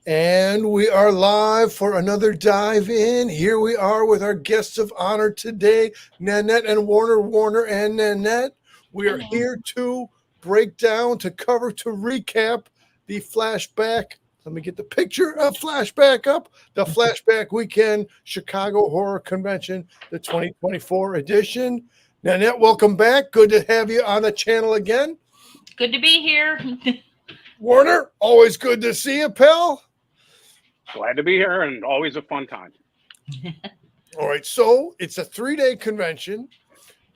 And we are live for another dive in. Here we are with our guests of honor today, Nanette and Warner, Warner and Nanette. We are here to break down, to cover, to recap the flashback. Let me get the picture of Flashback up. The Flashback Weekend Chicago Horror Convention, the 2024 edition. Nanette, welcome back. Good to have you on the channel again. Good to be here. Warner, always good to see you, pal. Glad to be here and always a fun time. All right, so it's a 3-day convention.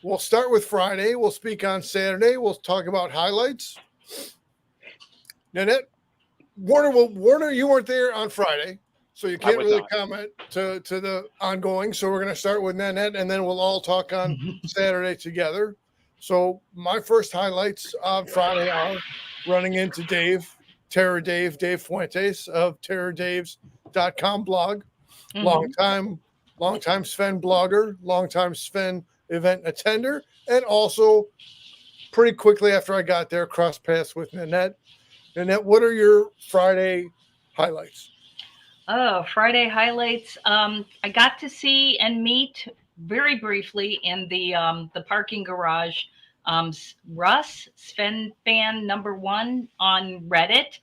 We'll start with Friday. We'll speak on Saturday. We'll talk about highlights. Nanette, Warner, you weren't there on Friday, so you can't really comment to the ongoing. So we're going to start with Nanette, and then we'll all talk on Saturday together. So my first highlights on Friday are running into Dave Fuentes of terrordaves.com blog, longtime Sven blogger, longtime Sven event attender, and also pretty quickly after I got there, cross paths with Nanette. Nanette, what are your Friday highlights? Oh, Friday highlights. I got to see and meet very briefly in the parking garage Russ, Sven fan #1 on Reddit.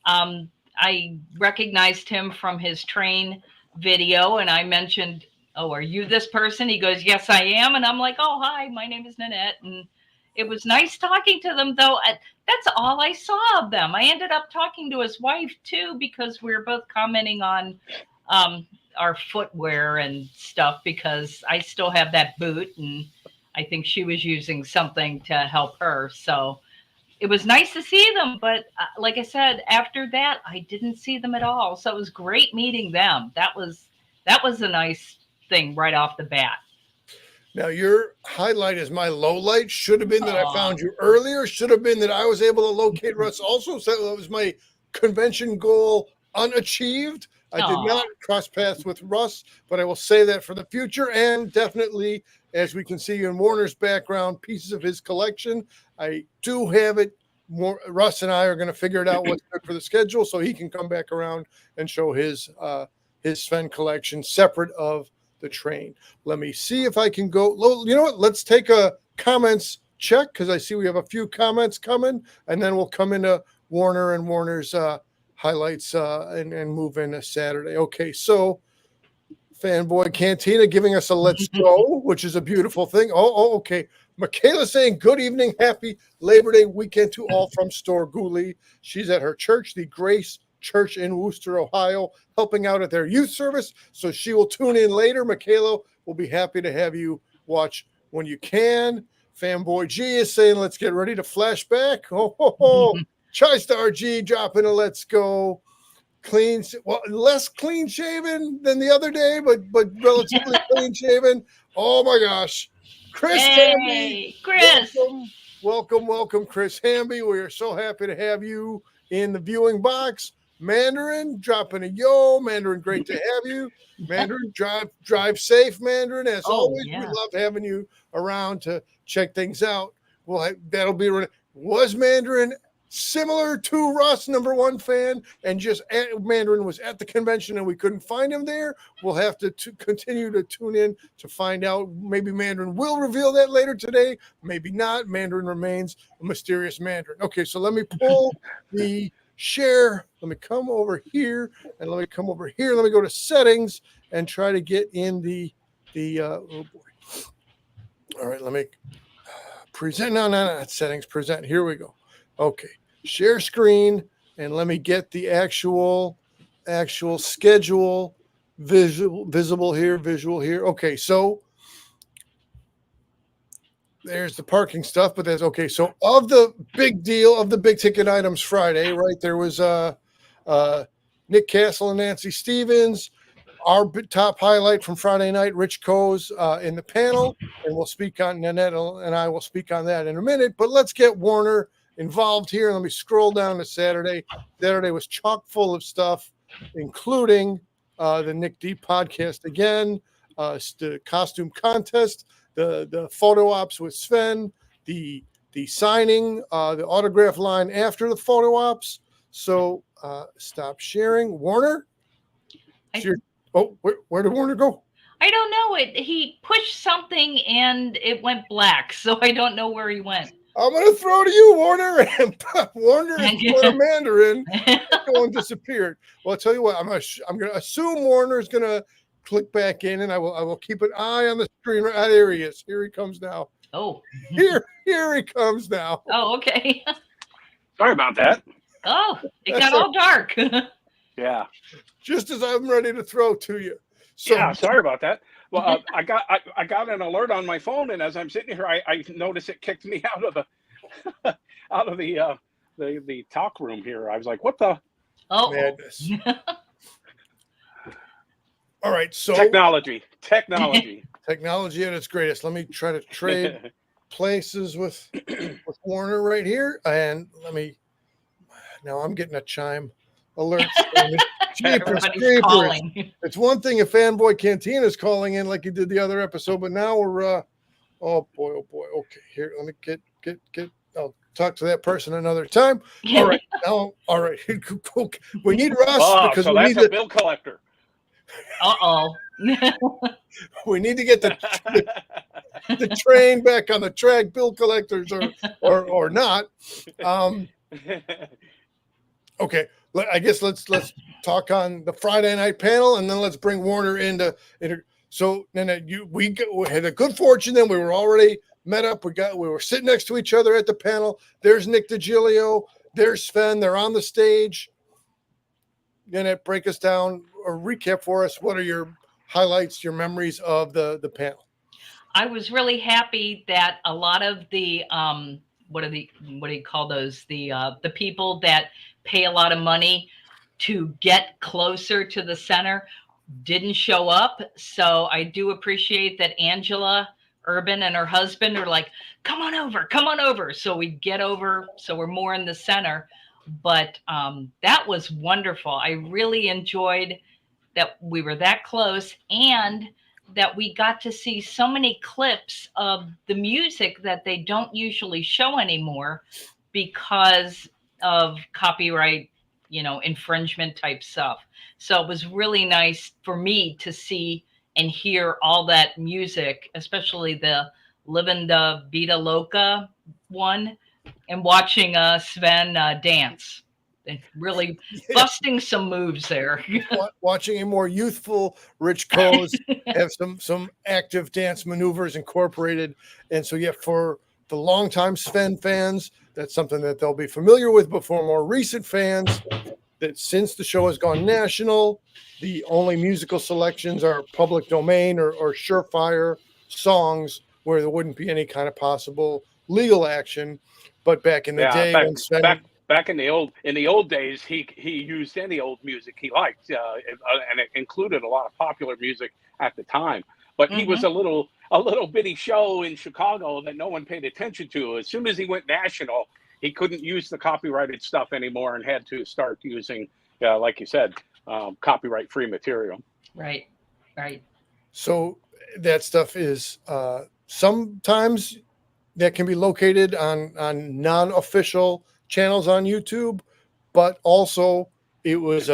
I recognized him from his train video, and I mentioned, "Oh, are you this person?" He goes, "Yes, I am." And I'm like, "Oh, hi, my name is Nanette." And it was nice talking to them, though. That's all I saw of them. I ended up talking to his wife, too, because we were both commenting on our footwear and stuff, because I still have that boot, and I think she was using something to help her. So it was nice to see them. But like I said, after that, I didn't see them at all. So it was great meeting them. That was a nice thing right off the bat. Now, your highlight is my low light. Should have been that I found you earlier. Should have been that I was able to locate Russ also. So that was my convention goal unachieved. I did not cross paths with Russ, but I will say that for the future. And definitely, as we can see in Warner's background, pieces of his collection, I do have it. Russ and I are going to figure it out what's good for the schedule so he can come back around and show his Sven collection separate of the train. Let me see if I can go. You know what? Let's take a comments check, because I see we have a few comments coming, and then we'll come into Warner and Warner's highlights and move into Saturday. Okay, so Fanboy Cantina giving us a let's go, which is a beautiful thing. Okay. Michaela saying good evening, happy Labor Day weekend to all from Svengoolie. She's at her church, the Grace Church in Worcester, Ohio, helping out at their youth service. So she will tune in later. Michaela will be happy to have you watch when you can. Fanboy G is saying, let's get ready to flashback. Chai-Star G dropping a let's go. Clean, well, less clean shaven than the other day, but relatively clean shaven. Oh my gosh. Chris Hamby. Chris. Welcome, Chris Hamby. We are so happy to have you in the viewing box. Mandarin dropping a yo. Mandarin, great to have you. Mandarin, drive safe, Mandarin. As always, we love having you around to check things out. Well, that'll be was Mandarin similar to Russ, #1 fan, and just Mandarin was at the convention and we couldn't find him there. We'll have to continue to tune in to find out. Maybe Mandarin will reveal that later today. Maybe not. Mandarin remains a mysterious Mandarin. Okay, so let me pull the share. Let me come over here and let me come over here. Let me go to settings and try to get in the oh boy. All right, let me present. No, settings, present. Here we go. Okay. Share screen, and let me get the actual schedule visible here, visual here. Okay, so there's the parking stuff, but that's okay. So of the big deal, of the big ticket items Friday, right, there was Nick Castle and Nancy Stevens. Our top highlight from Friday night, Rich Coe's in the panel, and we'll speak on Nanette and I will speak on that in a minute. But let's get Warner involved here. Let me scroll down to Saturday. Saturday was chock full of stuff, including the Nick D podcast again, the costume contest, the photo ops with Sven, the signing, the autograph line after the photo ops, So stop sharing. Warner? I- Where did Warner go? I don't know. He pushed something and it went black, so I don't know where he went. I'm going to throw to you, Warner. And Warner is put a Mandarin. Going disappeared. Well, I'll tell you what. I'm going to assume Warner is going to click back in, and I will keep an eye on the screen. Right, there he is. Here he comes now. Oh, Here he comes now. oh, okay. Sorry about that. Oh, it got all dark. Yeah. Just as I'm ready to throw to you. So, Yeah, sorry about that. Well, I got an alert on my phone, and as I'm sitting here, I noticed it kicked me out of the talk room here. I was like, "What the Oh, madness!" All right, so technology at its greatest. Let me try to trade places with Warner right here, and now I'm getting a chime alert. everybody's calling. It's one thing if Fanboy Cantina is calling in like he did the other episode, but now we're oh boy. Okay, here, let me get I'll talk to that person another time. All right. Now, all right. We need Russ because so we that's need a bill collector. Uh-oh. we need to get the train back on the track, bill collectors or not. Okay. I guess let's talk on the Friday night panel, and then let's bring Warner into. So Nanette, we had a good fortune. Then we were already met up. We were sitting next to each other at the panel. There's Nick DiGilio. There's Sven. They're on the stage. Nanette, break us down or recap for us. What are your highlights, your memories of the panel? I was really happy that a lot of the what do you call those? The people that pay a lot of money to get closer to the center didn't show up. So I do appreciate that Angela Urban and her husband are like, come on over. So we get over, so we're more in the center. But that was wonderful. I really enjoyed that we were that close and that we got to see so many clips of the music that they don't usually show anymore because of copyright, infringement type stuff. So it was really nice for me to see and hear all that music, especially the Livin' the Vida Loca one, and watching Sven dance. Really busting some moves there. Watching a more youthful Rich Coase have some active dance maneuvers incorporated. And so, for the longtime Sven fans, that's something that they'll be familiar with. But for more recent fans, that since the show has gone national, the only musical selections are public domain or surefire songs where there wouldn't be any kind of possible legal action. But back in the day, when Sven... Back in the old days, he used any old music he liked, and it included a lot of popular music at the time. But he was a little bitty show in Chicago that no one paid attention to. As soon as he went national, he couldn't use the copyrighted stuff anymore and had to start using, like you said, copyright-free material. Right. So that stuff is sometimes that can be located on non-official channels on YouTube, but also it was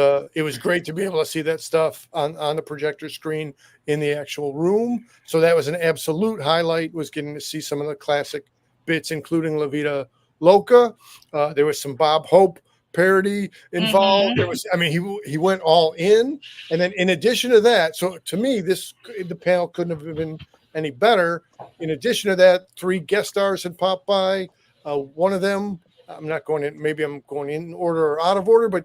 great to be able to see that stuff on the projector screen in the actual room. So that was an absolute highlight, was getting to see some of the classic bits, including La Vida Loca. There was some Bob Hope parody involved. There was, he went all in. And then in addition to that, so to me, the panel couldn't have been any better. In addition to that, 3 guest stars had popped by. One of them, I'm not going in, maybe I'm going in order or out of order, but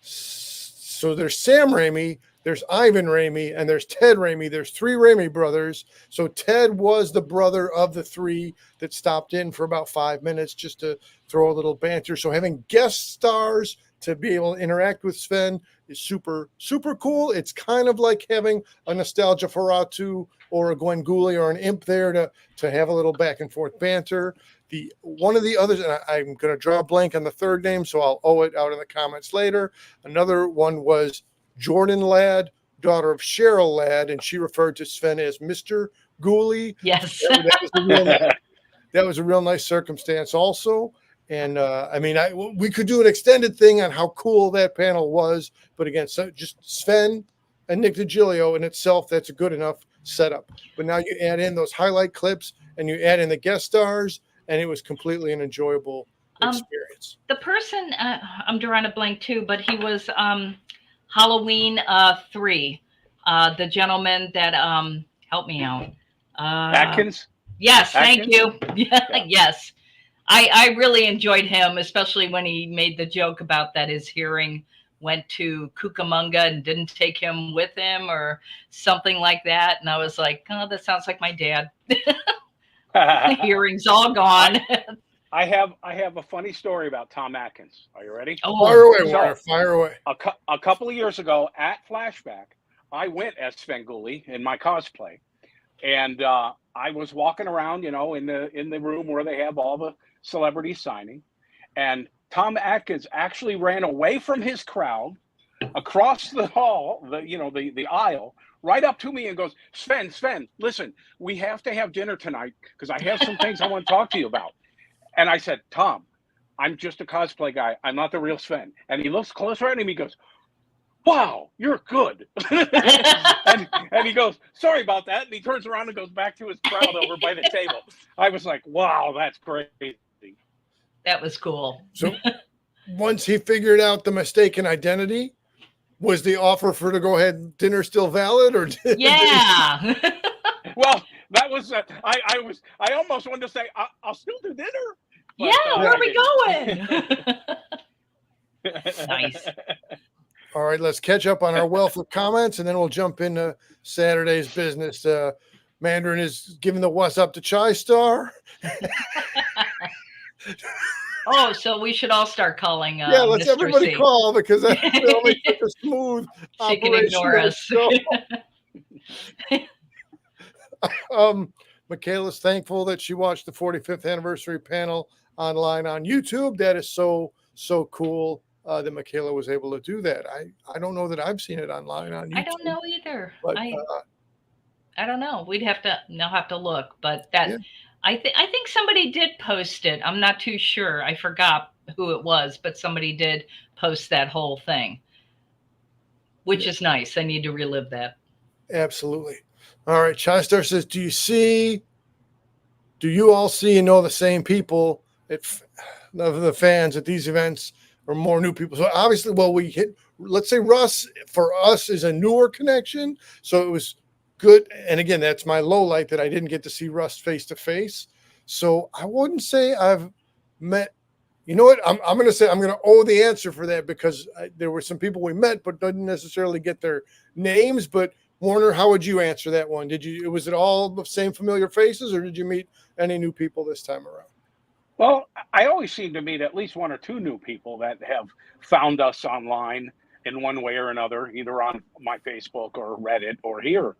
so there's Sam Raimi, there's Ivan Raimi, and there's Ted Raimi. There's 3 Raimi brothers. So Ted was the brother of the 3 that stopped in for about 5 minutes just to throw a little banter. So having guest stars to be able to interact with Sven is super, super cool. It's kind of like having a Nostalgia Ferratu or a Svengoolie or an Imp there to have a little back and forth banter. One of the others, and I'm going to draw a blank on the third name, so I'll owe it out in the comments later. Another one was Jordan Ladd, daughter of Cheryl Ladd, and she referred to Sven as Mr. Goolie. Yes. That was a real nice circumstance also. And I mean, we could do an extended thing on how cool that panel was, but again, so just Sven and Nick DiGilio in itself, that's a good enough setup. But now you add in those highlight clips and you add in the guest stars, and it was completely an enjoyable experience. The person, I'm drawing a blank too, but he was Halloween 3, the gentleman that helped me out. Atkins? Yes, Atkins? thank you. Yeah. Yes. I really enjoyed him, especially when he made the joke about that his hearing went to Cucamonga and didn't take him with him or something like that. And I was like, oh, that sounds like my dad. The hearing's all gone. I have a funny story about Tom Atkins. Are you ready? Oh, Fire away, Warner. Fire away. A couple of years ago at Flashback, I went as Svengoolie in my cosplay, and I was walking around, in the room where they have all the celebrities signing, and Tom Atkins actually ran away from his crowd across the hall, the aisle, right up to me and goes, Sven, listen, we have to have dinner tonight because I have some things I want to talk to you about. And I said, Tom, I'm just a cosplay guy. I'm not the real Sven. And he looks closer at him. He goes, wow, you're good. and he goes, sorry about that. And he turns around and goes back to his crowd over by the table. I was like, wow, that's crazy. That was cool. So once he figured out the mistaken identity, was the offer for to go ahead dinner still valid, or yeah? Well, that was I almost wanted to say I'll still do dinner. But, yeah, where are we going? Nice. All right, let's catch up on our wealth of comments, and then we'll jump into Saturday's business. Mandarin is giving the what's up to Chai Star. Oh, so we should all start calling. Yeah, let's Mr. everybody C. call because that's only such a smooth she can ignore us. Michaela's thankful that she watched the 45th anniversary panel online on YouTube. That is so cool that Michaela was able to do that. I don't know that I've seen it online on YouTube. I don't know either. But, I don't know. We'd have to look, but that. Yeah. I think somebody did post it. I'm not too sure. I forgot who it was, but somebody did post that whole thing, which is nice. I need to relive that. Absolutely. All right. Chai Star says, do you all see and know the same people the fans at these events or more new people? So obviously, let's say Russ for us is a newer connection. So it was good. And again, that's my low light that I didn't get to see Russ face to face. So I wouldn't say I've met, you know what? I'm going to say, I'm going to owe the answer for that because there were some people we met, but didn't necessarily get their names. But Warner, how would you answer that one? Was it all the same familiar faces or did you meet any new people this time around? Well, I always seem to meet at least one or two new people that have found us online in one way or another, either on my Facebook or Reddit or here.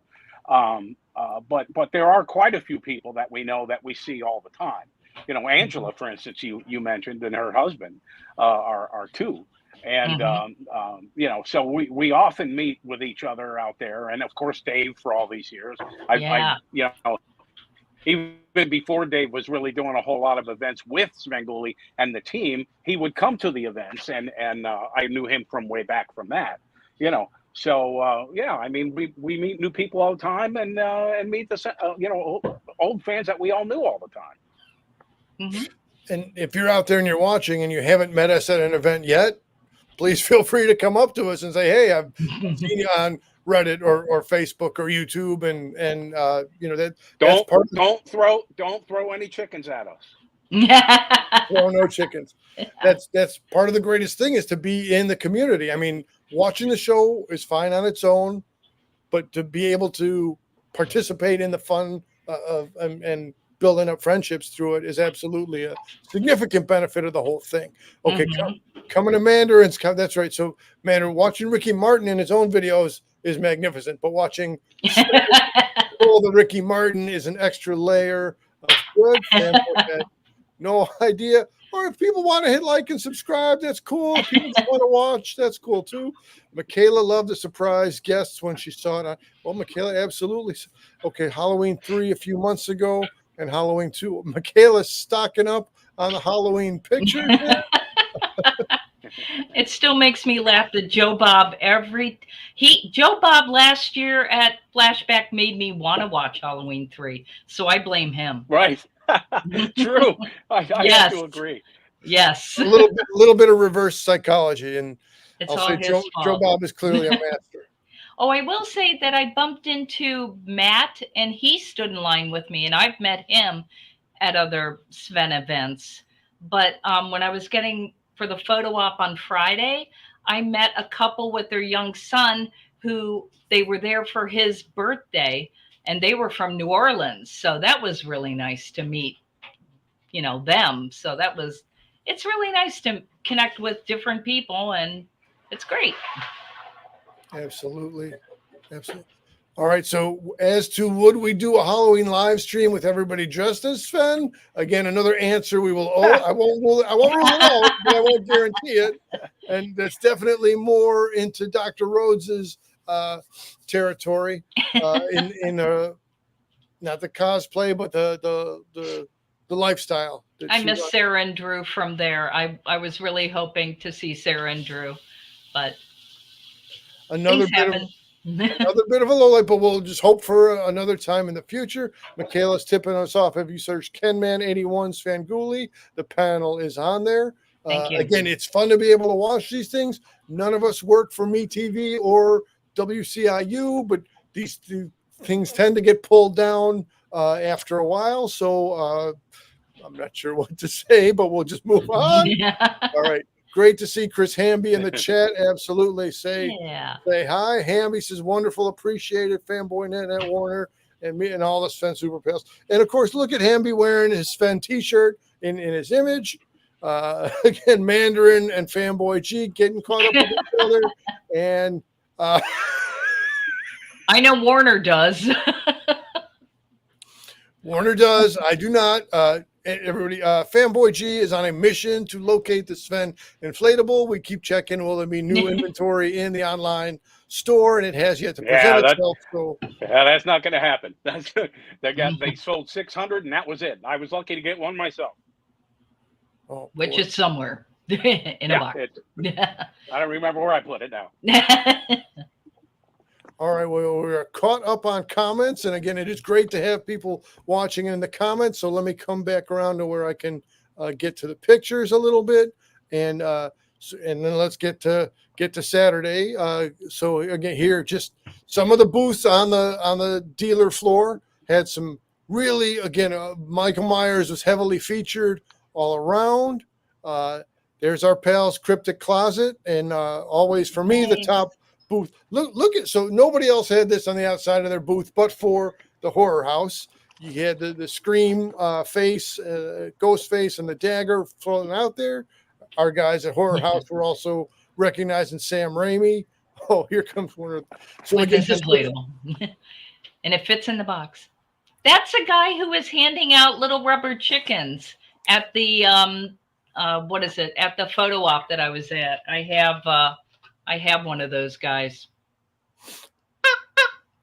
But there are quite a few people that we know that we see all the time. Angela, for instance, you mentioned, and her husband are two. And, so we often meet with each other out there. And of course, Dave, for all these years, even before Dave was really doing a whole lot of events with Svengoolie and the team, he would come to the events and I knew him from way back from that, So, I mean, we meet new people all the time and meet the, old fans that we all knew all the time. Mm-hmm. And if you're out there and you're watching and you haven't met us at an event yet, please feel free to come up to us and say, hey, I've seen you on Reddit or Facebook or YouTube. And don't throw any chickens at us. Throw no chickens. That's part of the greatest thing is to be in the community. I mean, watching the show is fine on its own, but to be able to participate in the fun and building up friendships through it is absolutely a significant benefit of the whole thing. Okay, coming to Mandarin's, that's right. So Mandarin, watching Ricky Martin in his own videos is magnificent, but watching the Ricky Martin is an extra layer of good. No idea. Or if people want to hit like and subscribe, that's cool. If people want to watch, that's cool too. Michaela loved the surprise guests when she saw it. Well, Michaela, absolutely. Okay, Halloween 3 a few months ago and Halloween 2. Michaela's stocking up on the Halloween picture there. It still makes me laugh that Joe Bob last year at Flashback made me want to watch Halloween 3. So I blame him. Right. True. I have Yes. to agree. Yes. A little bit of reverse psychology, and It's I'll all say his Joe fault. Bob is clearly a master. Oh, I will say that I bumped into Matt and he stood in line with me, and I've met him at other Sven events. But when I was getting for the photo op on Friday, I met a couple with their young son who they were there for his birthday, and they were from New Orleans. So that was really nice to meet, them. So it's really nice to connect with different people, and it's great. Absolutely. All right. So, as to would we do a Halloween live stream with everybody dressed as Sven? Again, another answer we will. I won't rule it out, but I won't guarantee it. And that's definitely more into Dr. Rhodes's territory. In not the cosplay, but the lifestyle. I miss Sarah and Drew from there. I was really hoping to see Sarah and Drew, but another bit of a low light, but we'll just hope for another time in the future. Michaela's tipping us off. If you search KenMan81 Svengoolie, the panel is on there. Thank you. Again, it's fun to be able to watch these things. None of us work for MeTV or WCIU, but these things tend to get pulled down after a while. So I'm not sure what to say, but we'll just move on. Yeah. All right. Great to see Chris Hamby in the chat. Absolutely. Say hi. Hamby says, wonderful, appreciated, fanboy Nanette and Warner, and me and all the Sven Super Pals. And of course, look at Hamby wearing his Sven t-shirt in his image. Again, Mandarin and Fanboy G getting caught up with each other. And I know Warner does. Warner does. I do not. Everybody, Fanboy G is on a mission to locate the Sven inflatable. We keep checking. Will there be new inventory in the online store? And it has yet to present itself. So that's not going to happen. They sold 600, and that was it. I was lucky to get one myself. Oh, which is somewhere in a box. I don't remember where I put it now. All right, well, we're caught up on comments. And again, it is great to have people watching in the comments. So let me come back around to where I can get to the pictures a little bit. And then let's get to Saturday. So again, here, just some of the booths on the dealer floor had some really, again, Michael Myers was heavily featured all around. There's our pals Cryptic Closet. And always for me, the top booth. Look at, so nobody else had this on the outside of their booth, but for the horror house, you had the Scream face, ghost face, and the dagger floating out there. Our guys at Horror House were also recognizing Sam Raimi. Oh, here comes one of. So again, inflatable, and it fits in the box. That's a guy who was handing out little rubber chickens at the what is it? At the photo op that I was at. I have one of those guys.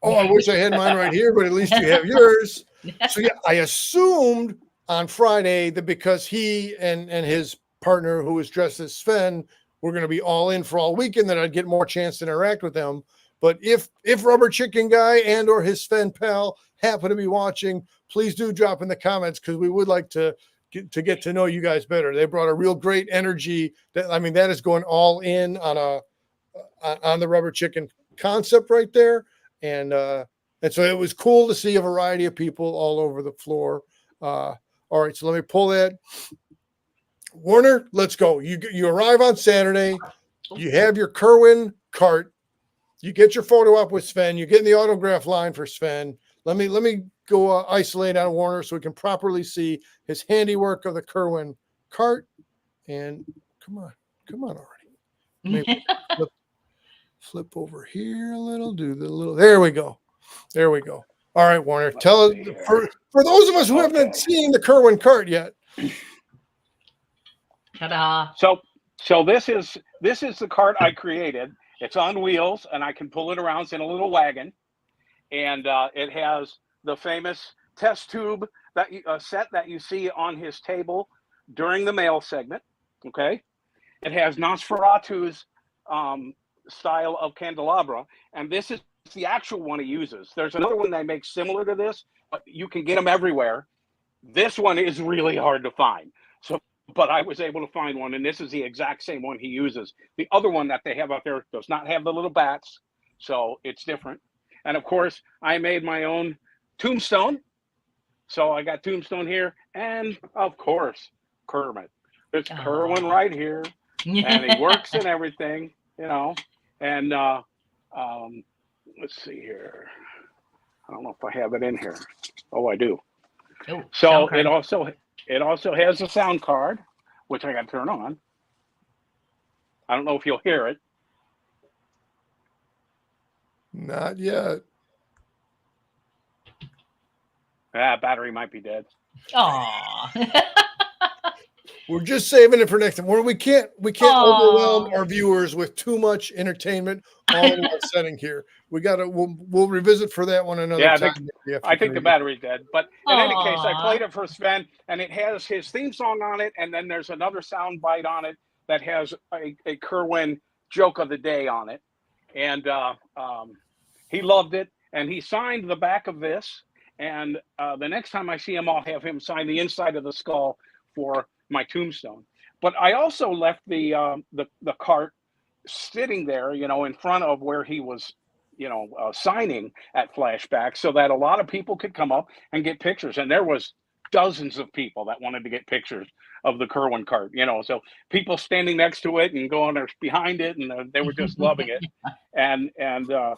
Oh, I wish I had mine right here, but at least you have yours. So yeah, I assumed on Friday that because he and his partner, who was dressed as Sven, were going to be all in for all weekend, that I'd get more chance to interact with them. But if Rubber Chicken Guy and or his Sven pal happen to be watching, please do drop in the comments, because we would like to get to know you guys better. They brought a real great energy. That is going all in on the Rubber Chicken concept right there. And so it was cool to see a variety of people all over the floor. All right, so let me pull that. Warner, let's go. You arrive on Saturday. You have your Kerwin cart. You get your photo up with Sven. You get in the autograph line for Sven. Let me go isolate on Warner so we can properly see his handiwork of the Kerwin cart. And come on already. Maybe flip over here a little. There we go. All right, Warner. Tell us, for those of us who haven't seen the Kerwin cart yet. Ta-da! So this is the cart I created. It's on wheels, and I can pull it around. It's in a little wagon, and it has the famous test tube set that you see on his table during the male segment. Okay, it has Nosferatu's style of candelabra, and this is the actual one he uses. There's another one that makes similar to this, but you can get them everywhere. This one is really hard to find. So, but I was able to find one, and this is the exact same one he uses. The other one that they have out there does not have the little bats, so it's different. And of course, I made my own tombstone. So I got tombstone here, and of course, Kermit. It's Kerwin right here, and he works and everything, you know. And let's see here. I don't know if I have it in here. Oh, I do. Oh, so it also has a sound card, which I got to turn on. I don't know if you'll hear it. Not yet. Battery might be dead. Aw. We're just saving it for next time. Where we can't overwhelm our viewers with too much entertainment all in one setting here. We'll revisit for that one another time. I think the battery's dead. But in any case, I played it for Sven, and it has his theme song on it, and then there's another sound bite on it that has a Kerwin joke of the day on it. And he loved it, and he signed the back of this. And the next time I see him, I'll have him sign the inside of the skull for my tombstone. But I also left the cart sitting there, you know, in front of where he was, you know, signing at Flashback, so that a lot of people could come up and get pictures. And there was dozens of people that wanted to get pictures of the Kerwin cart, you know, so people standing next to it and going behind it, and they were just loving it. And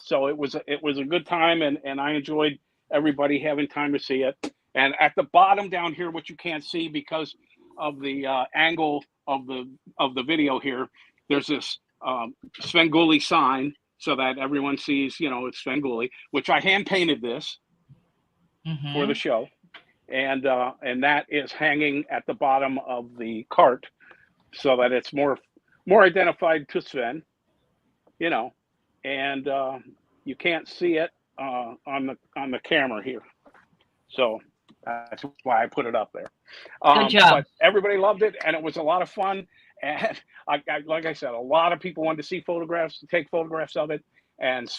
so it was a good time, and I enjoyed everybody having time to see it. And at the bottom down here, which you can't see because of the angle of the video here, there's this Svengoolie sign, so that everyone sees, you know, it's Svengoolie, which I hand painted this for the show, and that is hanging at the bottom of the cart, so that it's more identified to Sven, you know, and you can't see it on the camera here, so that's why I put it up there. Good job. But everybody loved it, and it was a lot of fun. And like I said, a lot of people wanted to see photographs, to take photographs of it. And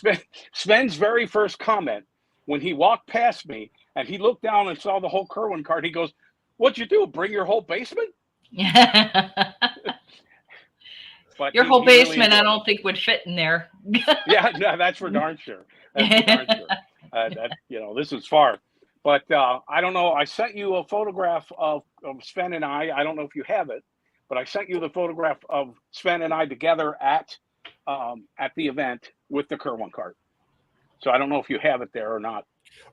Sven's very first comment when he walked past me and he looked down and saw the whole Kerwin cart, he goes, "What'd you do? Bring your whole basement?" But your whole basement, really, I don't think would fit in there. Yeah, no, that's for darn sure. That's for darn sure. You know, this is far. But I don't know. I sent you a photograph of Sven and I. I don't know if you have it, but I sent you the photograph of Sven and I together at the event with the Kerwin cart. So I don't know if you have it there or not.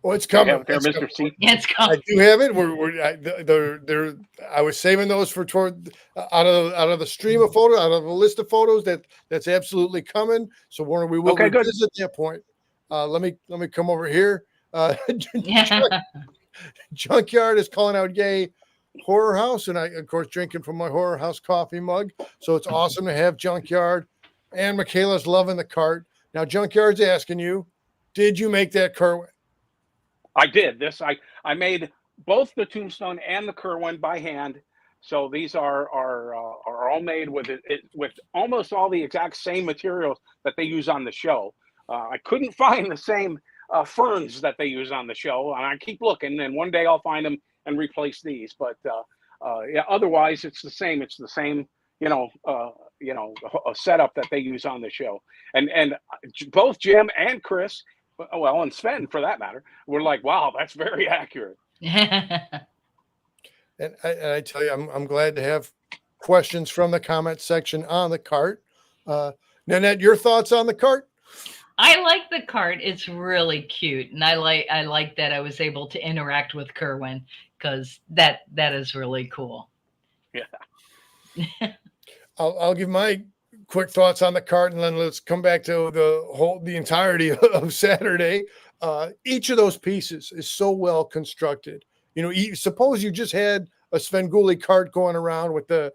Oh, it's coming. There, Mr. C. It's coming. I do have it. I was saving those for out of the stream of photos, out of a list of photos that's absolutely coming. So Warner, we will revisit that point. Let me come over here. Junkyard is calling out yay Horror House, and I of course drinking from my Horror House coffee mug, so it's awesome to have Junkyard. And Michaela's loving the cart. Now Junkyard's asking you, did you make that Kerwin? I did. I made both the tombstone and the Kerwin by hand, so these are all made with with almost all the exact same materials that they use on the show. I couldn't find the same ferns that they use on the show, and I keep looking, and one day I'll find them and replace these. But yeah, otherwise it's the same. It's the same, a setup that they use on the show. And both Jim and Chris, well, and Sven for that matter, were like, "Wow, that's very accurate." And I tell you, I'm glad to have questions from the comment section on the cart. Nanette, your thoughts on the cart? I like the cart. It's really cute, and I like that I was able to interact with Kerwin, because that is really cool. Yeah. I'll give my quick thoughts on the cart, and then let's come back to the entirety of Saturday. Each of those pieces is so well constructed. You know, suppose you just had a Svengoolie cart going around with the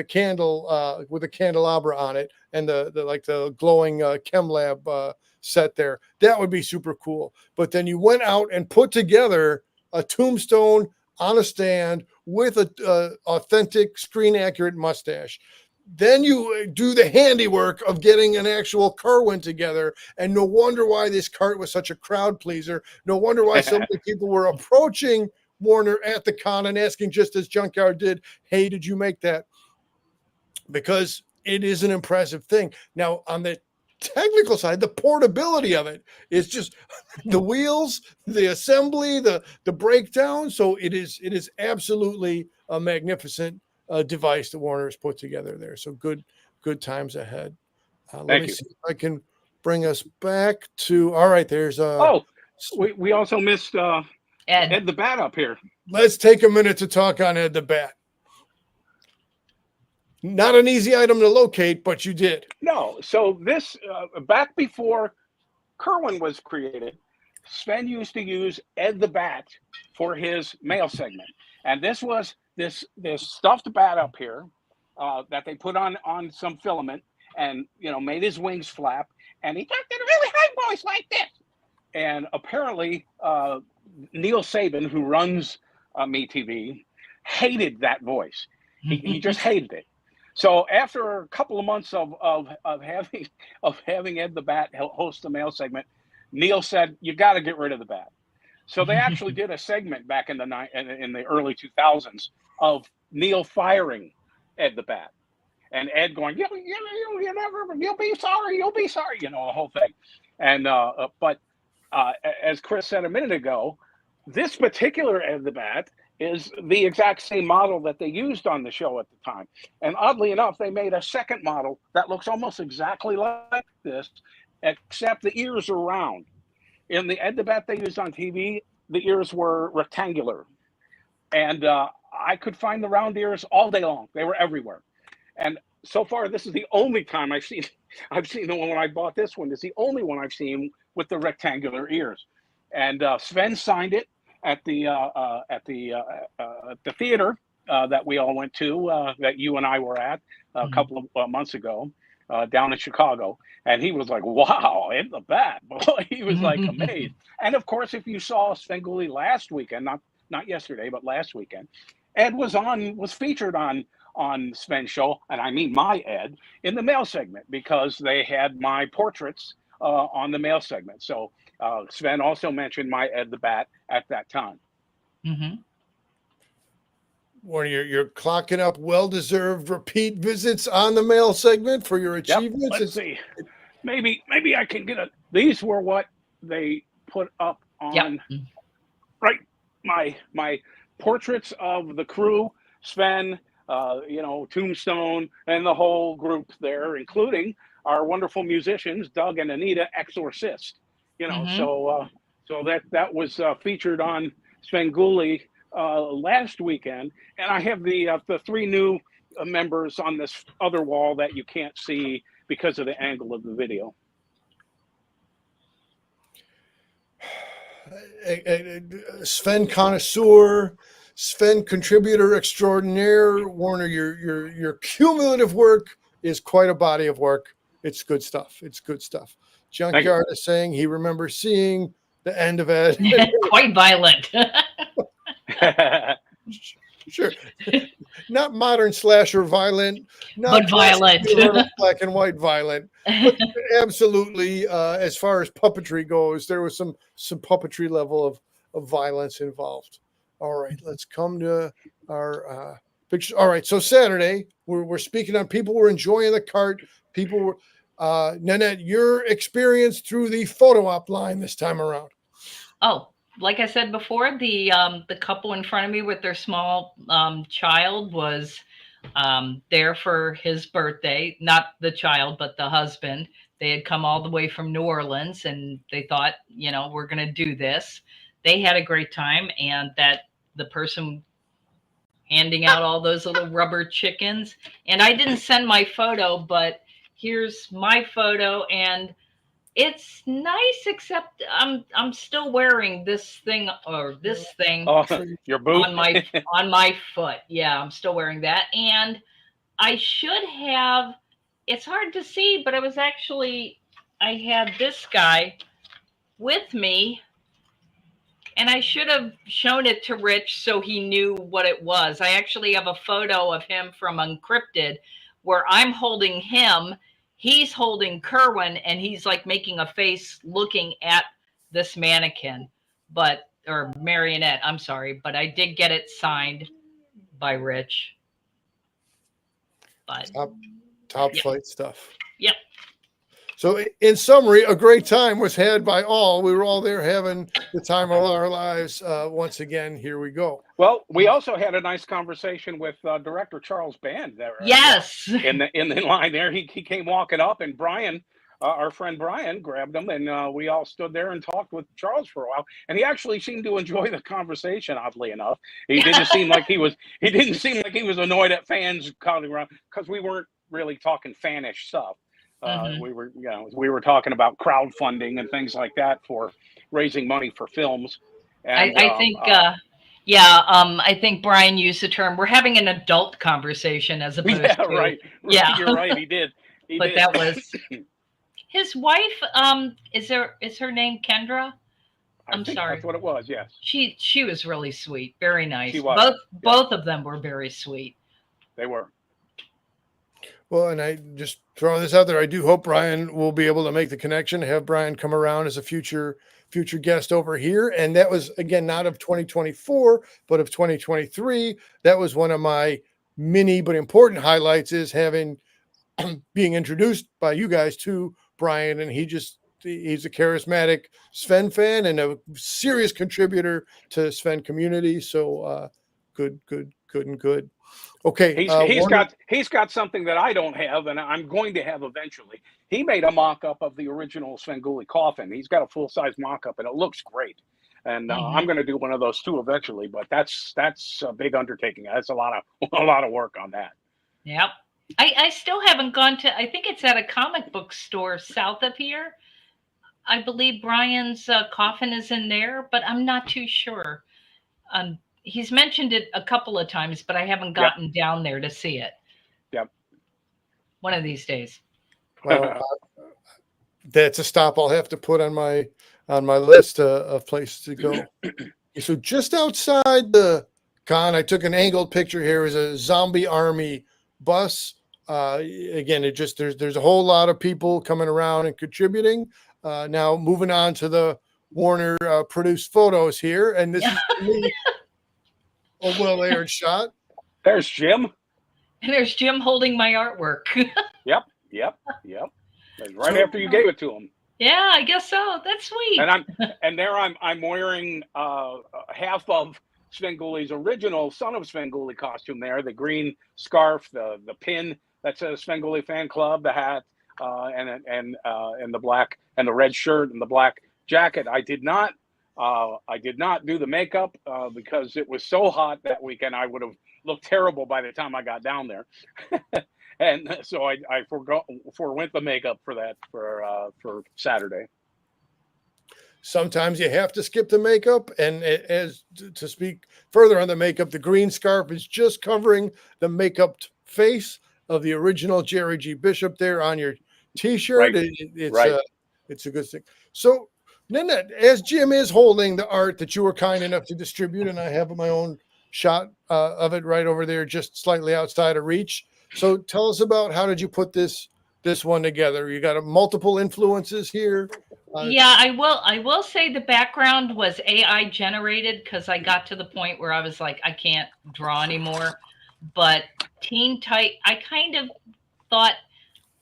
candle with the candelabra on it, and the glowing chem lab set there. That would be super cool. But then you went out and put together a tombstone on a stand with a authentic screen accurate mustache. Then you do the handiwork of getting an actual Kerwin together, and no wonder why this cart was such a crowd pleaser. No wonder why so many people were approaching Warner at the con and asking, just as Junkyard did, hey, did you make that? Because it is an impressive thing. Now, on the technical side, the portability of it is just the wheels, the assembly, the breakdown. So it is absolutely a magnificent device that Warner has put together there. So good times ahead. Let me see if I can bring us back to. All right, there's we also missed Ed the Bat up here. Let's take a minute to talk on Ed the Bat. Not an easy item to locate, but you did. No. So this, back before Kerwin was created, Sven used to use Ed the Bat for his mail segment. And this was this stuffed bat up here that they put on some filament and, made his wings flap. And he talked in a really high voice like this. And apparently Neil Saban, who runs MeTV, hated that voice. He just hated it. So after a couple of months of having Ed the Bat host the mail segment, Neil said, "You got to get rid of the bat." So they actually did a segment back in the early 2000s of Neil firing Ed the Bat, and Ed going, "You'll be sorry," the whole thing. And but as Chris said a minute ago, this particular Ed the Bat is the exact same model that they used on the show at the time. And oddly enough, they made a second model that looks almost exactly like this, except the ears are round. In the Ed the Bat they used on TV, the ears were rectangular. And I could find the round ears all day long. They were everywhere. And so far, this is the only time I've seen the one when I bought this one. It's the only one I've seen with the rectangular ears. And Sven signed it at the theater that we all went to, that you and I were at a couple of months ago down in Chicago, and he was like, "Wow, Ed the Bat!" Boy, he was like amazed. And of course, if you saw Svengoolie last weekend, not yesterday, but last weekend, Ed was featured on Sven's show, and I mean my Ed, in the mail segment because they had my portraits on the mail segment. So Sven also mentioned my Ed the Bat at that time. Mm-hmm. Warner, you're clocking up well-deserved repeat visits on the mail segment for your achievements. Yep, let's see. Maybe I can get these were what they put up on, right? My portraits of the crew, Sven, Tombstone, and the whole group there, including our wonderful musicians, Doug and Anita, Exorcist. So that was featured on Svengoolie last weekend, and I have the three new members on this other wall that you can't see because of the angle of the video. Sven connoisseur, Sven contributor extraordinaire. Warner, your cumulative work is quite a body of work. It's good stuff. Junkyard is saying he remembers seeing the end of Ed. Quite violent. Sure. Not modern slasher violent, but violent. Black and white violent. But absolutely, as far as puppetry goes, there was some puppetry level of violence involved. All right, let's come to our pictures. All right, so Saturday, we're speaking on people were enjoying the cart. People were, Nanette, your experience through the photo op line this time around. Oh, like I said before, the couple in front of me with their small child was there for his birthday. Not the child, but the husband. They had come all the way from New Orleans, and they thought, we're going to do this. They had a great time, and that the person handing out all those little rubber chickens. And I didn't send my photo, but here's my photo, and it's nice, except I'm still wearing this thing your boot on my foot. Yeah, I'm still wearing that, and I should have. It's hard to see, but I had this guy with me, And I should have shown it to Rich so he knew what it was. I actually have a photo of him from Uncrypted where I'm holding him, he's holding Kerwin, and he's like making a face looking at this mannequin, or marionette, I'm sorry, but I did get it signed by Rich. But top yep. flight stuff. Yep. So in summary, a great time was had by all. We were all there having the time of our lives. Once again, here we go. Well, we also had a nice conversation with director Charles Band there. Yes. In the line there, he came walking up, and Brian, our friend Brian, grabbed him, and we all stood there and talked with Charles for a while. And he actually seemed to enjoy the conversation. Oddly enough, he didn't seem like he was. He didn't seem like he was annoyed at fans calling around, because we weren't really talking fanish stuff. We were talking about crowdfunding and things like that for raising money for films. And, I think, I think Brian used the term, we're having an adult conversation as opposed to. Right. Yeah, you're right. He did. But that was his wife. Is her name Kendra? I'm sorry. That's what it was. Yes. She was really sweet, very nice. She was. Both of them were very sweet. They were. Well, and I just throwing this out there, I do hope Brian will be able to make the connection, have Brian come around as a future guest over here. And that was, again, not of 2024, but of 2023. That was one of my mini but important highlights, is having being introduced by you guys to Brian. And he's a charismatic Sven fan and a serious contributor to Sven community. So good. Okay, he's got something that I don't have, and I'm going to have eventually. He made a mock-up of the original Svengoolie coffin. He's got a full-size mock-up, and it looks great. And I'm going to do one of those too eventually. But that's a big undertaking. That's a lot of work on that. Yep. I still haven't gone to. I think it's at a comic book store south of here. I believe Brian's coffin is in there, but I'm not too sure. He's mentioned it a couple of times, but I haven't gotten down there to see it. Yep. One of these days. Well, that's a stop I'll have to put on my list of places to go. So just outside the con, I took an angled picture here. Is a zombie army bus. Again, there's a whole lot of people coming around and contributing. Now moving on to the Warner produced photos here, and this is me. A well-aired shot. There's Jim. And there's Jim holding my artwork. Yep. Right after you gave it to him. Yeah, I guess so. That's sweet. And I'm wearing half of Svengoolie's original Son of Svengoolie costume there, the green scarf, the pin that says Svengoolie Fan Club, the hat, and the black, and the red shirt and the black jacket. I did not do the makeup because it was so hot that weekend. I would have looked terrible by the time I got down there. And so I forwent the makeup for that for Saturday. Sometimes you have to skip the makeup. And as to speak further on the makeup, the green scarf is just covering the makeup face of the original Jerry G. Bishop there on your T-shirt. Right. It's a good thing. So, Nanette, as Jim is holding the art that you were kind enough to distribute, and I have my own shot of it right over there, just slightly outside of reach. So tell us about, how did you put this one together? You got multiple influences here. Yeah, I will say the background was AI generated, because I got to the point where I was like, I can't draw anymore. But I kind of thought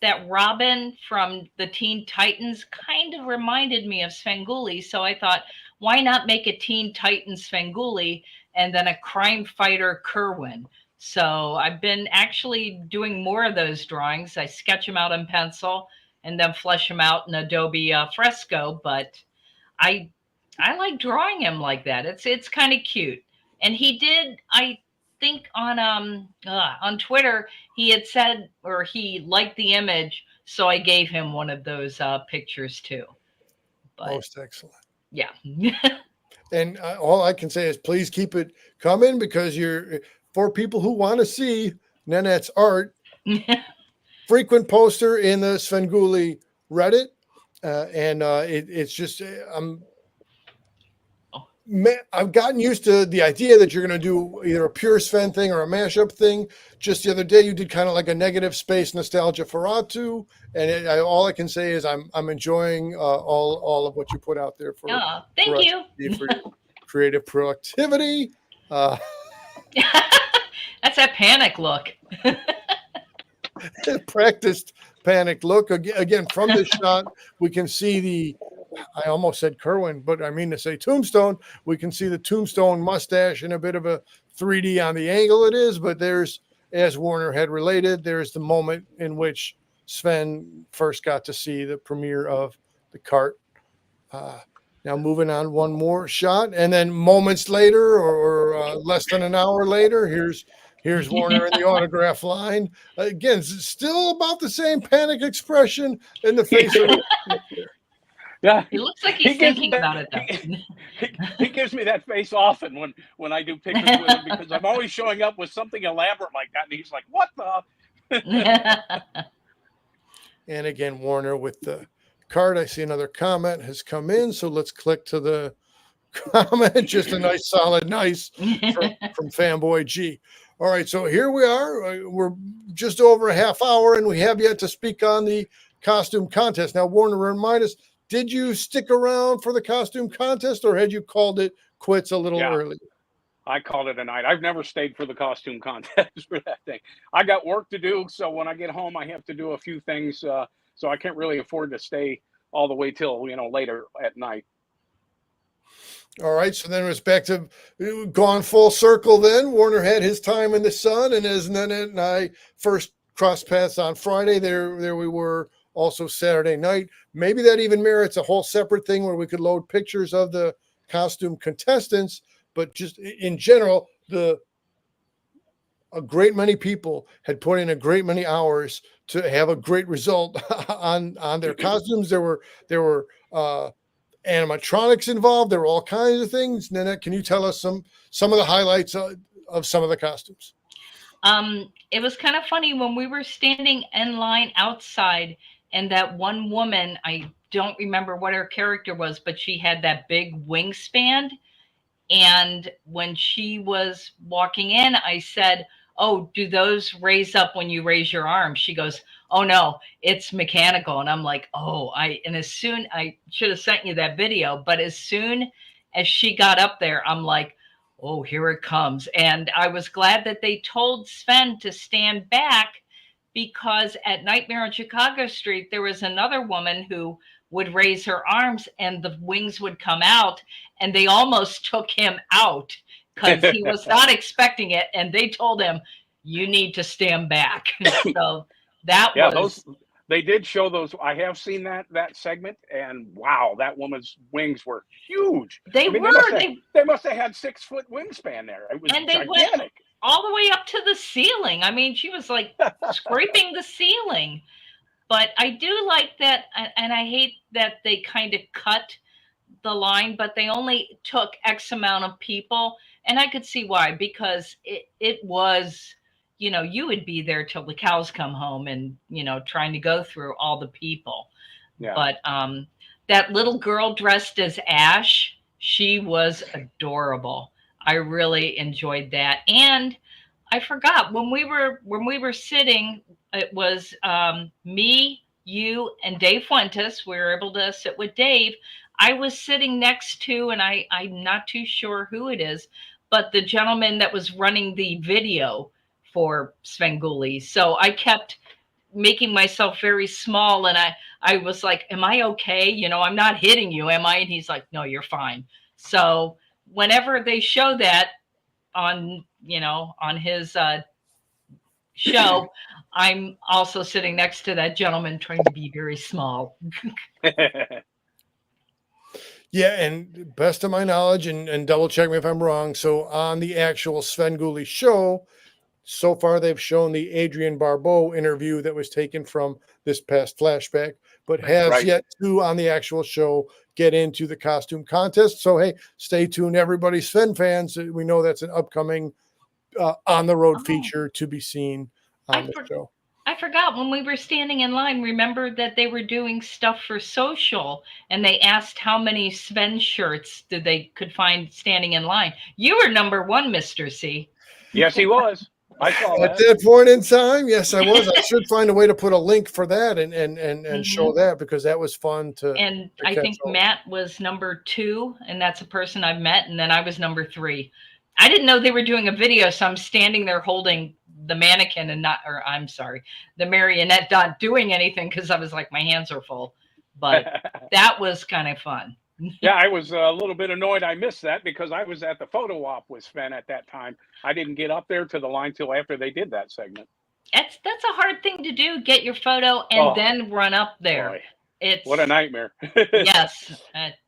that Robin from the Teen Titans kind of reminded me of Svengoolie. So I thought, why not make a Teen Titans Svengoolie and then a crime fighter Kerwin? So I've been actually doing more of those drawings. I sketch them out in pencil and then flesh them out in Adobe Fresco. But I like drawing him like that. It's kind of cute. And he did, I think on Twitter, he had said, or he liked the image, so I gave him one of those pictures too. But, most excellent. Yeah. And all I can say is please keep it coming, because for people who want to see Nanette's art, frequent poster in the Svengoolie Reddit, and it's just I've gotten used to the idea that you're going to do either a pure Sven thing or a mashup thing. Just the other day, you did kind of like a negative space nostalgia for Ratu, and all I can say is I'm enjoying all of what you put out there for. Oh, thank us you. to see for your creative productivity. That's that panic look. Practiced panic look again from this shot. We can see I almost said Kerwin, but I mean to say Tombstone. We can see the Tombstone mustache and a bit of a 3D on the angle it is, but there's, as Warner had related, there's the moment in which Sven first got to see the premiere of the cart. Now moving on, one more shot, and then moments later, or less than an hour later, here's Warner in the autograph line. Again, still about the same panic expression in the face of it. Yeah, It looks like he's thinking about it, though. He gives me that face often when I do pictures with him, because I'm always showing up with something elaborate like that, and he's like, "What the?" And again, Warner with the card. I see another comment has come in, so let's click to the comment. Just a nice, solid, nice from Fanboy G. All right, so here we are. We're just over a half hour, and we have yet to speak on the costume contest. Now, Warner, remind us, did you stick around for the costume contest, or had you called it quits a little early? I called it a night. I've never stayed for the costume contest for that thing. I got work to do, so when I get home, I have to do a few things. So I can't really afford to stay all the way till later at night. All right, so then it was back to gone full circle. Then Warner had his time in the sun, and as Nanette and I first crossed paths on Friday, there we were. Also Saturday night. Maybe that even merits a whole separate thing where we could load pictures of the costume contestants. But just in general, a great many people had put in a great many hours to have a great result on their costumes. There were animatronics involved. There were all kinds of things. Nanette, can you tell us some of the highlights of some of the costumes? It was kind of funny when we were standing in line outside, and that one woman, I don't remember what her character was, but she had that big wingspan. And when she was walking in, I said, "Oh, do those raise up when you raise your arm?" She goes, "Oh no, it's mechanical." And I'm like, and as soon, I should have sent you that video, but as soon as she got up there, I'm like, oh, here it comes. And I was glad that they told Sven to stand back, because at Nightmare on Chicago Street, there was another woman who would raise her arms and the wings would come out, and they almost took him out because he was not expecting it. And they told him, "You need to stand back." So that was... They did show those. I have seen that segment, and wow, that woman's wings were huge. They must have had 6 foot wingspan there. It was gigantic. Went all the way up to the ceiling. I mean, she was like scraping the ceiling. But I do like that, and I hate that they kind of cut the line, but they only took X amount of people, and I could see why, because it was, you would be there till the cows come home, and trying to go through all the people. Yeah. But that little girl dressed as Ash, she was adorable. I really enjoyed that. And I forgot, when we were sitting, it was me, you, and Dave Fuentes. We were able to sit with Dave. I was sitting next to, and I'm not too sure who it is, but the gentleman that was running the video for Svengoolie. So I kept making myself very small, and I was like, "Am I okay? I'm not hitting you, am I?" And he's like, "No, you're fine." So whenever they show that on his show, I'm also sitting next to that gentleman, trying to be very small. Yeah, and best of my knowledge, and double check me if I'm wrong. So on the actual Svengoolie show, so far they've shown the Adrienne Barbeau interview that was taken from this past Flashback, but has yet to, on the actual show, get into the costume contest. So hey, stay tuned, everybody. Sven fans, we know that's an upcoming on the road feature to be seen on the show. I forgot when we were standing in line, remember that they were doing stuff for social and they asked how many Sven shirts did they could find standing in line. You were number one, Mr. C. Yes, he was. I saw At that. that point in time, yes, I was. I should find a way to put a link for that and show Mhm. that, because that was fun And to I catch think all. Matt was number two, and that's a person I've met. And then I was number three. I didn't know they were doing a video, so I'm standing there holding the mannequin and not, or I'm sorry, the marionette, not doing anything because I was like, my hands are full. But that was kind of fun. Yeah, I was a little bit annoyed I missed that because I was at the photo op with Sven at that time. I didn't get up there to the line till after they did that segment. That's a hard thing to do. Get your photo and Oh, then run up there. boy, It's what a nightmare. yes. That's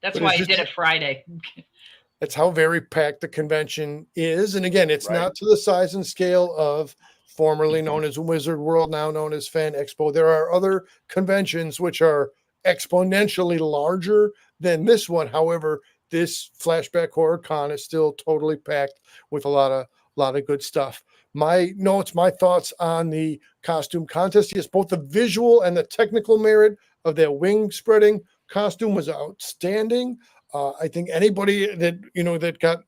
But why it's I just did it Friday. That's how very packed the convention is. And again, it's Right. not to the size and scale of formerly known as Wizard World, now known as Fan Expo. There are other conventions which are exponentially larger than this one. However, this Flashback Horror Con is still totally packed with a lot of good stuff. My notes, my thoughts on the costume contest. Yes, both the visual and the technical merit of their wing spreading costume was outstanding. I think anybody that got,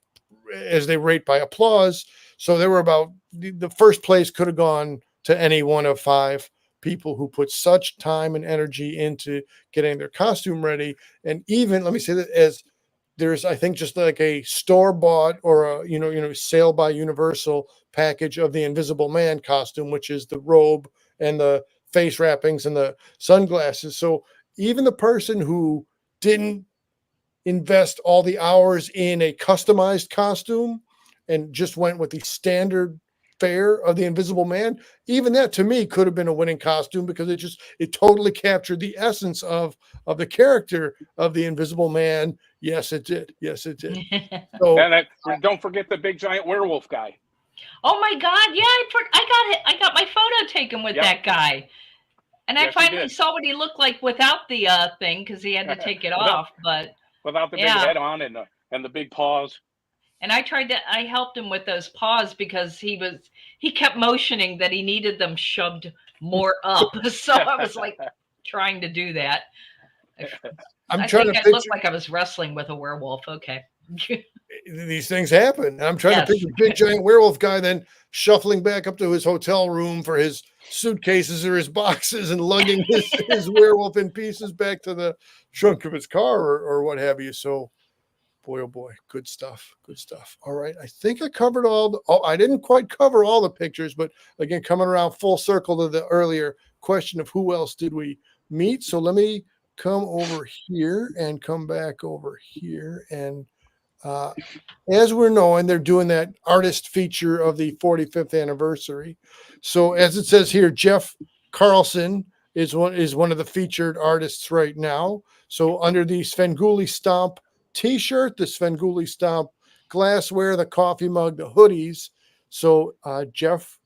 as they rate by applause. So there were about the first place could have gone to any one of five people who put such time and energy into getting their costume ready. And even let me say that, as there's, I think, just like a store bought or a sale by Universal package of the Invisible Man costume, which is the robe and the face wrappings and the sunglasses. So even the person who didn't invest all the hours in a customized costume and just went with the standard fare of the Invisible Man, even that to me could have been a winning costume, because it totally captured the essence of the character of the Invisible Man. Yes, it did. Yes, it did. So And don't forget the big giant werewolf guy. Oh my God! Yeah, I got my photo taken with Yep. that guy, and I Yes, you finally did. saw what he looked like without the thing because he had to take it Without- off. But Without the big yeah, head on and the big paws. and I helped him with those paws because he kept motioning that he needed them shoved more up. So I was like trying to do that. I'm I trying think to I picture looked like I was wrestling with a werewolf. Okay. these things happen. I'm trying to Yes. picture big giant werewolf guy then shuffling back up to his hotel room for his suitcases or his boxes and lugging his werewolf in pieces back to the trunk of his car or what have you. So boy, oh boy, good stuff. Good stuff. All right. I think I covered I didn't quite cover all the pictures, but again, coming around full circle to the earlier question of who else did we meet. So let me come over here and come back over here. And as we're knowing, they're doing that artist feature of the 45th anniversary. So as it says here, Jeff Carlson is one of the featured artists right now. So under the Svengoolie Stomp T-shirt, the Svengoolie Stomp glassware, the coffee mug, the hoodies. So Jeff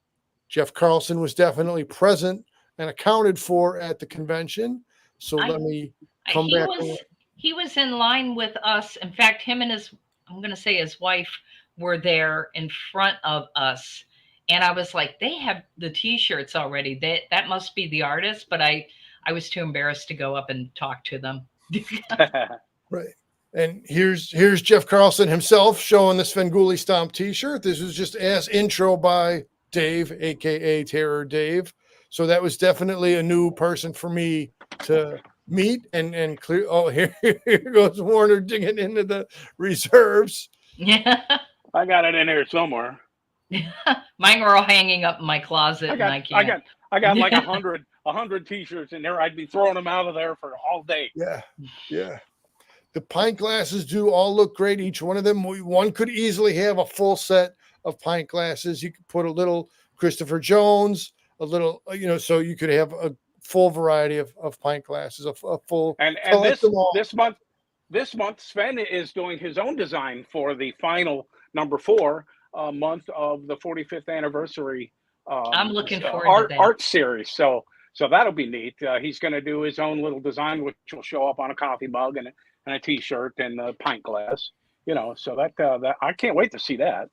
Carlson was definitely present and accounted for at the convention. So let me come he back. was in line with us. In fact, him and I'm going to say his wife were there in front of us. And I was like, they have the T-shirts already. That must be the artist. But I was too embarrassed to go up and talk to them. Right. And here's Jeff Carlson himself showing the Svengoolie Stomp T-shirt. This was just as intro by Dave, aka Terror Dave. So that was definitely a new person for me to meet and clear. Oh, here goes Warner digging into the reserves. Yeah. I got it in here somewhere. Mine were all hanging up in my closet, and I can't. I got like 100 T-shirts in there. I'd be throwing them out of there for all day. Yeah, yeah. The pint glasses do all look great. Each one of them, one could easily have a full set of pint glasses. You could put a little Christopher Jones, a little, so you could have a full variety of pint glasses, a full. And this month, Sven is doing his own design for the final number 4 month of the 45th anniversary. I'm looking forward to that art series. So that'll be neat. He's going to do his own little design, which will show up on a coffee mug and a T-shirt and a pint glass. So that I can't wait to see that.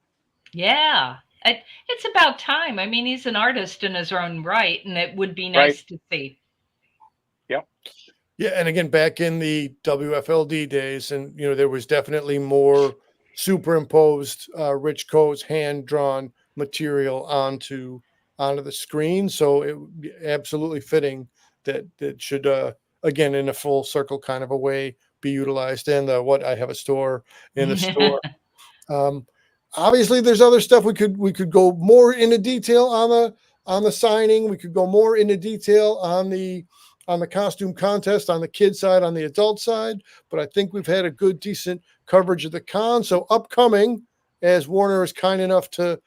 Yeah. It's about time. I mean, he's an artist in his own right, and it would be Right. nice to see. Yep. Yeah, and again, back in the WFLD days, and there was definitely more superimposed Rich Coe's hand-drawn material onto the screen. So it would be absolutely fitting that should again, in a full circle kind of a way, be utilized. And what I have a store in the store. Um, Obviously, there's other stuff we could go more into detail on the signing. We could go more into detail on the costume contest, on the kid side, on the adult side. But I think we've had a good, decent coverage of the con. So upcoming, as Warner is kind enough to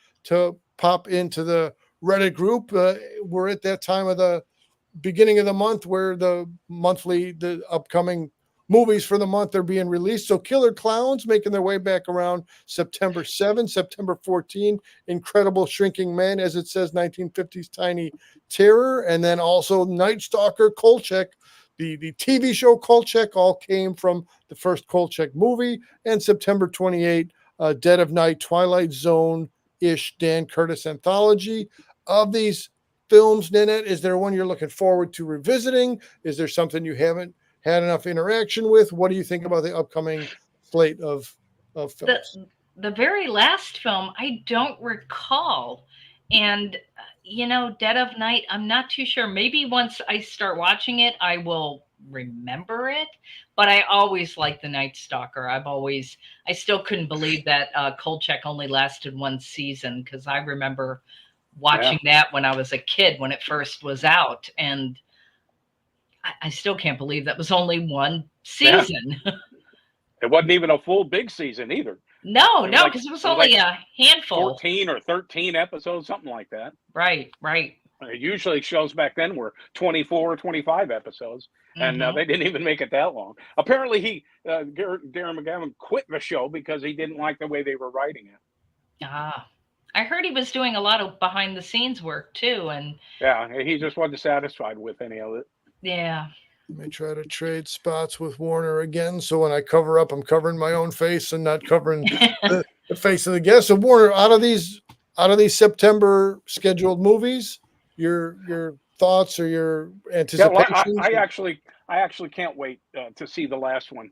pop into the Reddit group, we're at that time of the beginning of the month where the upcoming movies for the month are being released. So Killer Clowns making their way back around September 7, September 14, Incredible Shrinking Man, as it says, 1950s Tiny Terror, and then also Night Stalker, Kolchak. The TV show Kolchak all came from the first Kolchak movie, and September 28, Dead of Night, Twilight Zone-ish Dan Curtis anthology. Of these films, Nanette, is there one you're looking forward to revisiting? Is there something you haven't had enough interaction with? What do you think about the upcoming slate of The films? the very last film I don't recall, and Dead of Night, I'm not too sure. Maybe once I start watching it, I will remember it. But I always liked the Night Stalker. I still couldn't believe that Kolchak only lasted one season, because I remember watching that when I was a kid when it first was out, and I still can't believe that was only one Yeah. season. It wasn't even a full big season either. No, It was like because it was it was only like a handful. 14 or 13 episodes, something like that. Right, right. Usually shows back then were 24 or 25 episodes, and Hmm. they didn't even make it that long. Apparently, Darren McGavin quit the show because he didn't like the way they were writing it. Ah, I heard he was doing a lot of behind the scenes work too, and Yeah, he just wasn't satisfied with any of it. yeah. Let me try to trade spots with Warner again. So when I cover up, I'm covering my own face and not covering the face of the guest. So Warner, out of these September scheduled movies, your thoughts or your Yeah, well, anticipations? I actually can't wait to see the last one,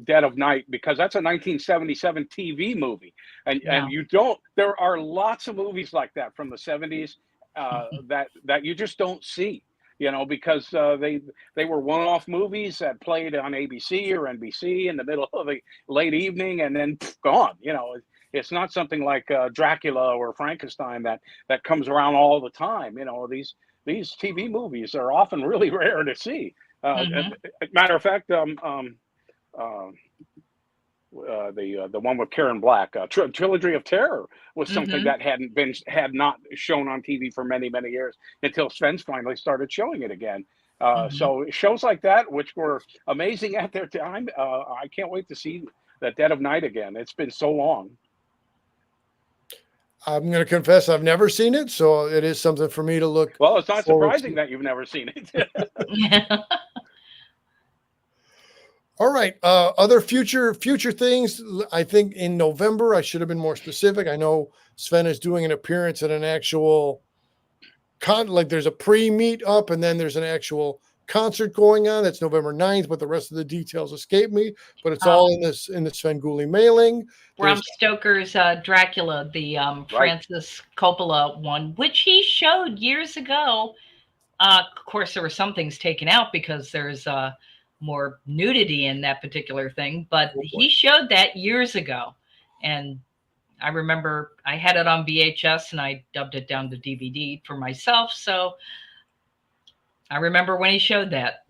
Dead of Night, because that's a 1977 TV movie, and Yeah. you don't. There are lots of movies like that from the 70s that you just don't see, because they were one-off movies that played on ABC or NBC in the middle of the late evening and then gone. It's not something like Dracula or Frankenstein that comes around all the time. These TV movies are often really rare to see. Hmm. Matter of fact, the one with Karen Black, Trilogy of Terror, was something Hmm. that had not shown on TV for many many years until Sven's finally started showing it again. Hmm. So shows like that, which were amazing at their time, I can't wait to see the Dead of Night again. It's been so long. I'm going to confess I've never seen it, so it is something for me to look Well, it's not forward surprising to. that you've never seen it. All right. Other future things. I think in November I should have been more specific. I know Sven is doing an appearance at an actual like there's a pre-meet up and then there's an actual concert going on. That's November 9th, but the rest of the details escape me. But it's all in the Svengoolie mailing. Bram There's Stoker's Dracula, the Right. Francis Coppola one, which he showed years ago. Of course, there were some things taken out because there's more nudity in that particular thing, but he showed that years ago. And I remember I had it on VHS and I dubbed it down to DVD for myself. So I remember when he showed that.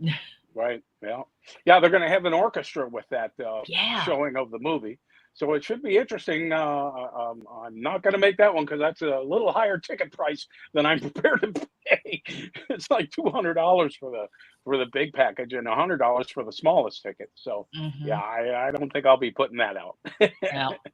Right. Yeah. They're going to have an orchestra with that Yeah. showing of the movie, so it should be interesting. I'm not going to make that one because that's a little higher ticket price than I'm prepared to pay. It's like $200 for the big package and $100 for the smallest ticket. So yeah, I don't think I'll be putting that out.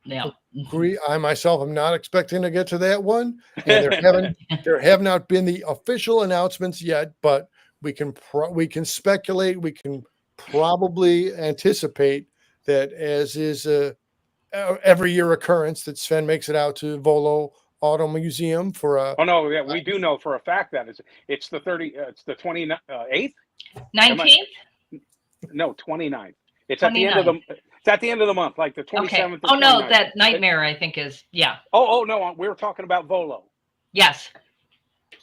Yeah. agree. I myself am not expecting to get to that one, and there have not been the official announcements yet, but we can speculate. We can probably anticipate that, as is every year occurrence that Sven makes it out to Volo Auto Museum for a. Oh no, yeah, we do know for a fact that it's the 28th. 19th? No, 29th. It's at the end of 29th. it's at the end of the month, like the 27th. Okay. or Oh no, 29th. that Nightmare I think is Oh no, we were talking about Volo. Yes.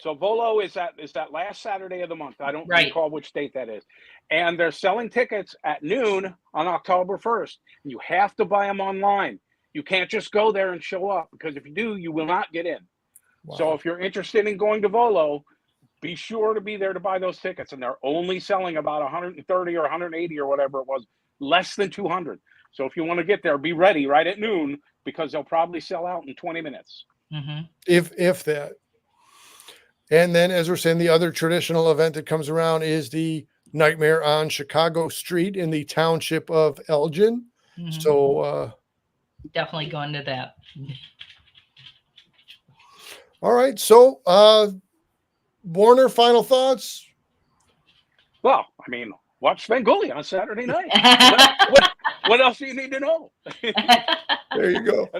So Volo is that last Saturday of the month. I don't Right. recall which date that is. And they're selling tickets at noon on October 1st. You have to buy them online. You can't just go there and show up, because if you do, you will not get in. Wow. So if you're interested in going to Volo, be sure to be there to buy those tickets. And they're only selling about 130 or 180 or whatever it was, less than 200. So if you want to get there, be ready right at noon, because they'll probably sell out in 20 minutes. Mm-hmm. If that. And then, as we're saying, the other traditional event that comes around is the Nightmare on Chicago Street in the township of Elgin. Mm-hmm. So definitely going to that. all right. So Warner, final thoughts? Well, I mean, watch Svengoolie on Saturday night. What else do you need to know? There you go.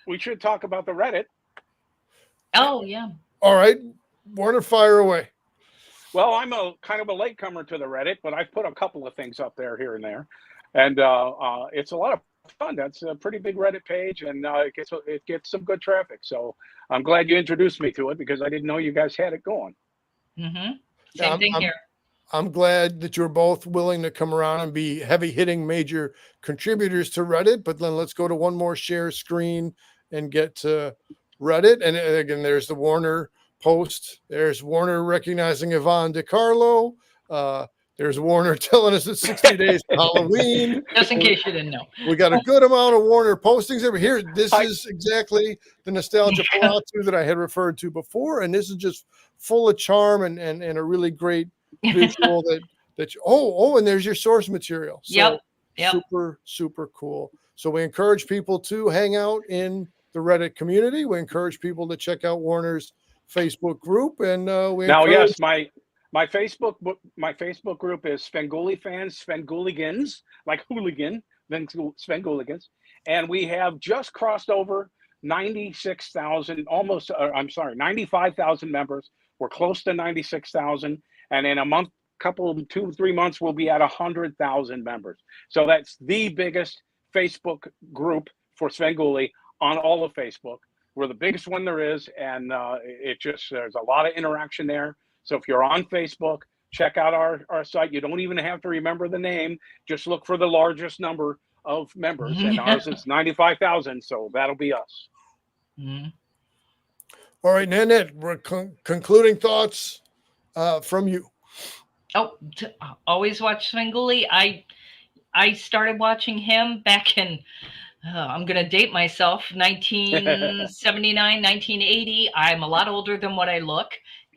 We should talk about the Reddit. Oh yeah. All right, Warner, fire away. Well, I'm a kind of a latecomer to the Reddit, but I've put a couple of things up there here and there, and it's a lot of fun. That's a pretty big Reddit page, and it gets some good traffic. So I'm glad you introduced me to it, because I didn't know you guys had it going. Mm-hmm. Same thing here. I'm glad that you're both willing to come around and be heavy hitting major contributors to Reddit. But then let's go to one more share screen and get to Reddit. And again, there's the Warner post. There's Warner recognizing Yvonne DiCarlo. There's Warner telling us it's 60 days to Halloween. Just in case you didn't know. We got a good amount of Warner postings over here. This is exactly the nostalgia pull-out that I had referred to before. And this is just full of charm and a really great visual that and there's your source material. So Yep. super, super cool. So we encourage people to hang out in the Reddit community. We encourage people to check out Warner's Facebook group, and yes, my Facebook group is Svengoolie fans, Svengooligans, like hooligan, then Svengooligans, and we have just crossed over 96,000, 95,000 members. We're close to 96,000, and in a month, 2-3 months, we'll be at 100,000 members. So that's the biggest Facebook group for Svengoolie on all of Facebook. We're the biggest one there is, and there's a lot of interaction there. So if you're on Facebook, check out our site. You don't even have to remember the name. Just look for the largest number of members, and ours is 95,000, so that'll be us. Mm-hmm. All right, Nanette, concluding thoughts from you. Always watch Svengoolie. I started watching him back in, I'm going to date myself, 1979, 1980. I'm a lot older than what I look.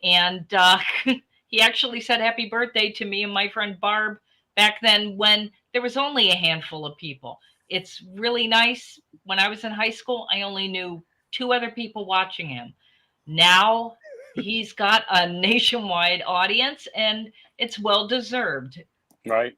And he actually said happy birthday to me and my friend Barb back then, when there was only a handful of people. It's really nice. When I was in high school, I only knew 2 other people watching him. Now he's got a nationwide audience, and it's well deserved. Right.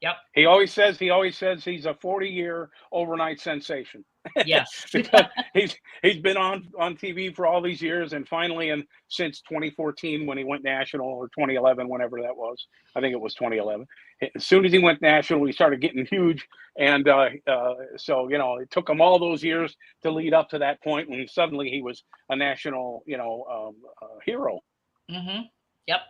Yep. He always says he's a 40-year overnight sensation. Yes. Because he's been on TV for all these years, and finally, and since 2014 when he went national, or 2011, whenever that was, I think it was 2011. As soon as he went national, he started getting huge, and so it took him all those years to lead up to that point when suddenly he was a national hero. Mm-hmm. Yep.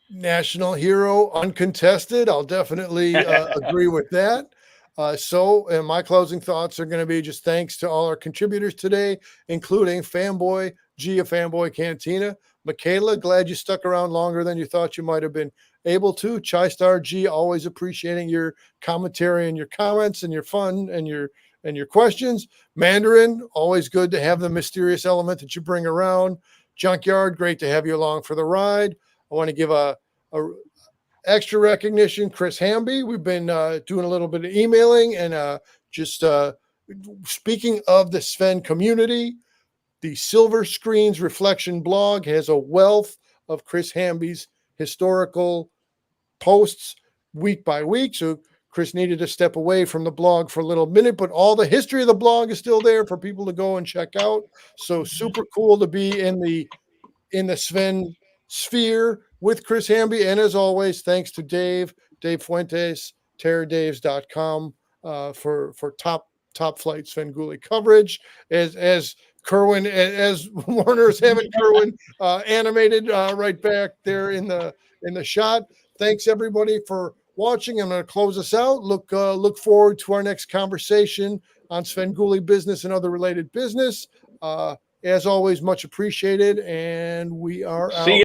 National hero, uncontested. I'll definitely agree with that. And my closing thoughts are going to be just thanks to all our contributors today, including Fanboy G of Fanboy Cantina. Michaela, glad you stuck around longer than you thought you might have been able to. Chai Star G, always appreciating your commentary and your comments and your fun and your questions. Mandarin, always good to have the mysterious element that you bring around. Junkyard, great to have you along for the ride. I want to give a extra recognition, Chris Hamby. We've been doing a little bit of emailing and just speaking of the Sven community. The Silver Screens Reflection blog has a wealth of Chris Hamby's historical posts week by week. So Chris needed to step away from the blog for a little minute, but all the history of the blog is still there for people to go and check out. So super cool to be in the Sven sphere with Chris Hamby. And as always, thanks to Dave Fuentes, TerrorDaves.com for top flight Svengoolie coverage. As Kerwin, as Warner's having Kerwin animated right back there in the shot. Thanks everybody for watching. I'm going to close us out. Look forward to our next conversation on Svengoolie business and other related business. As always, much appreciated, and we are out.